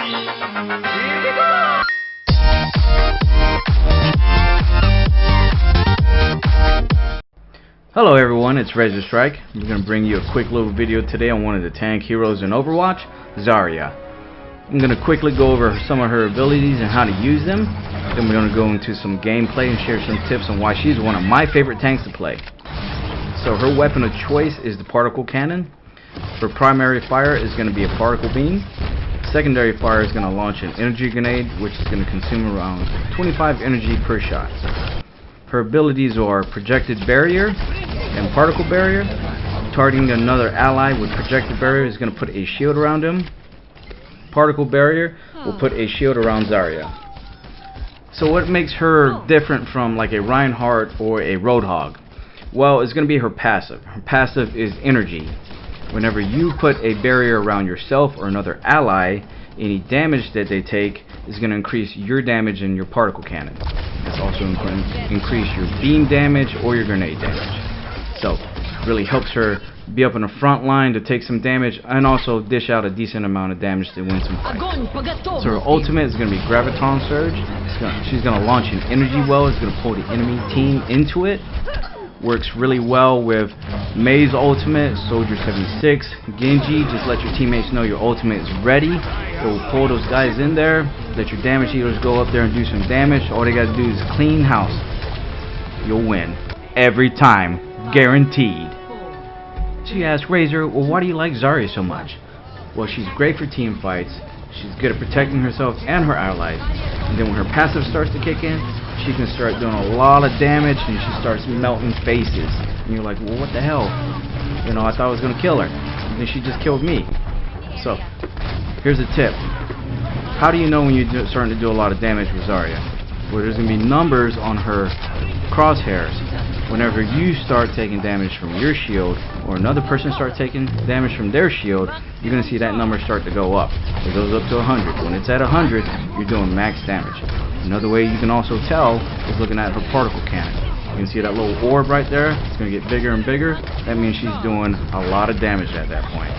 Hello everyone, it's Razorstrike. I'm going to bring you a quick little video today on one of the tank heroes in Overwatch, Zarya. I'm going to quickly go over some of her abilities and how to use them. Then we're going to go into some gameplay and share some tips on why she's one of my favorite tanks to play. So her weapon of choice is the particle cannon. Her primary fire is going to be a particle beam. Secondary fire is going to launch an energy grenade, which is going to consume around 25 energy per shot. Her abilities are projected barrier and particle barrier. Targeting another ally with projected barrier is going to put a shield around him. Particle barrier will put a shield around Zarya. So what makes her different from like a Reinhardt or a Roadhog? Well, it's going to be her passive. Her passive is energy. Whenever you put a barrier around yourself or another ally, any damage that they take is going to increase your damage in your particle cannon. It's also going to increase your beam damage or your grenade damage. So it really helps her be up in the front line to take some damage and also dish out a decent amount of damage to win some fights. So her ultimate is going to be Graviton Surge. She's going to launch an energy well. It's going to pull the enemy team into it. Works really well with Mei's ultimate, Soldier 76, Genji. Just let your teammates know your ultimate is ready. It will pull those guys in there. Let your damage healers go up there and do some damage. All they gotta do is clean house. You'll win. Every time. Guaranteed. So you ask Razor, well, why do you like Zarya so much? Well, she's great for team fights. She's good at protecting herself and her allies. And then when her passive starts to kick in, she can start doing a lot of damage and she starts melting faces. And you're like, well, what the hell? You know, I thought I was going to kill her. And then she just killed me. So, here's a tip. How do you know when you're starting to do a lot of damage with Zarya? Well, there's going to be numbers on her crosshairs. Whenever you start taking damage from your shield, or another person starts taking damage from their shield, you're going to see that number start to go up. It goes up to 100. When it's at 100, you're doing max damage. Another way you can also tell is looking at her particle cannon. You can see that little orb right there. It's going to get bigger and bigger. That means she's doing a lot of damage at that point.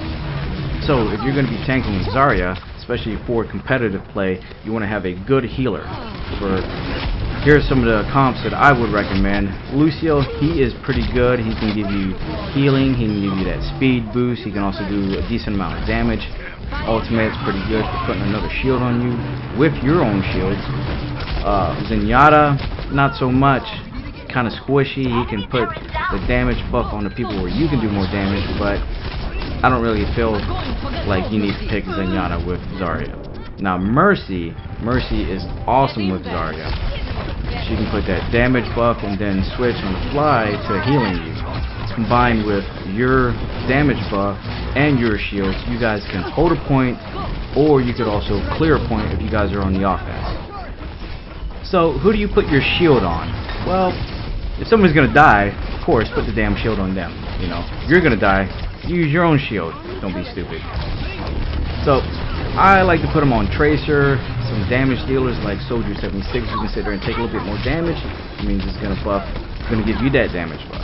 So if you're going to be tanking with Zarya, especially for competitive play, you want to have a good healer. Here's some of the comps that I would recommend. Lucio, he is pretty good. He can give you healing. He can give you that speed boost. He can also do a decent amount of damage. Ultimate's pretty good for putting another shield on you with your own shields. Zenyatta, not so much. Kind of squishy. He can put the damage buff on the people where you can do more damage, but I don't really feel like you need to pick Zenyatta with Zarya. Now Mercy is awesome with Zarya. She can put that damage buff and then switch on the fly to healing you. Combined with your damage buff and your shields, you guys can hold a point, or you could also clear a point if you guys are on the offense. So who do you put your shield on? Well, if someone's gonna die, of course, put the damn shield on them. You know, if you're gonna die, use your own shield. Don't be stupid. So I like to put them on Tracer, some damage dealers like Soldier 76. You can sit there and take a little bit more damage. It means it's gonna give you that damage buff.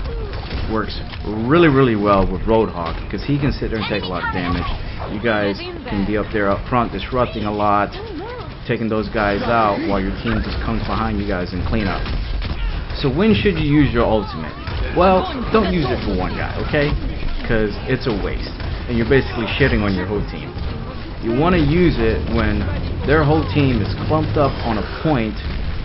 Works really, really well with Roadhog because he can sit there and take a lot of damage. You guys can be up there up front disrupting a lot, taking those guys out while your team just comes behind you guys and clean up. So when should you use your ultimate? Well, don't use it for one guy, okay? Because it's a waste and you're basically shitting on your whole team. You want to use it when their whole team is clumped up on a point,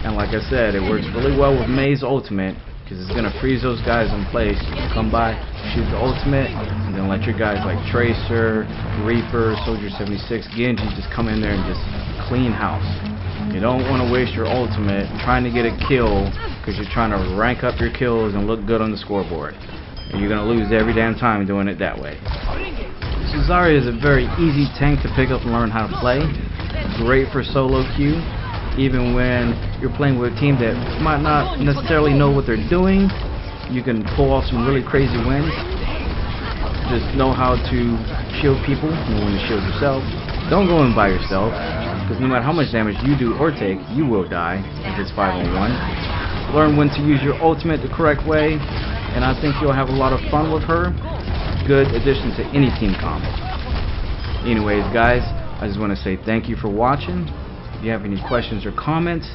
and like I said, it works really well with Mei's ultimate because it's going to freeze those guys in place. Come by, shoot the ultimate, and then let your guys like Tracer, Reaper, Soldier 76, Genji just come in there and just clean house. You don't want to waste your ultimate trying to get a kill because you're trying to rank up your kills and look good on the scoreboard. And you're going to lose every damn time doing it that way. So Zarya is a very easy tank to pick up and learn how to play. Great for solo queue. Even when you're playing with a team that might not necessarily know what they're doing, you can pull off some really crazy wins. Just know how to shield people, know when to shield yourself. Don't go in by yourself, because no matter how much damage you do or take, you will die if it's 5-on-1. Learn when to use your ultimate the correct way, and I think you'll have a lot of fun with her. Good addition to any team comp. Anyways, guys, I just want to say thank you for watching. If you have any questions or comments,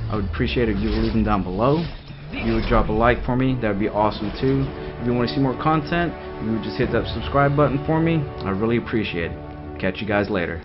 I would appreciate it if you would leave them down below. If you would drop a like for me, that would be awesome too. If you want to see more content, you would just hit that subscribe button for me. I really appreciate it. Catch you guys later.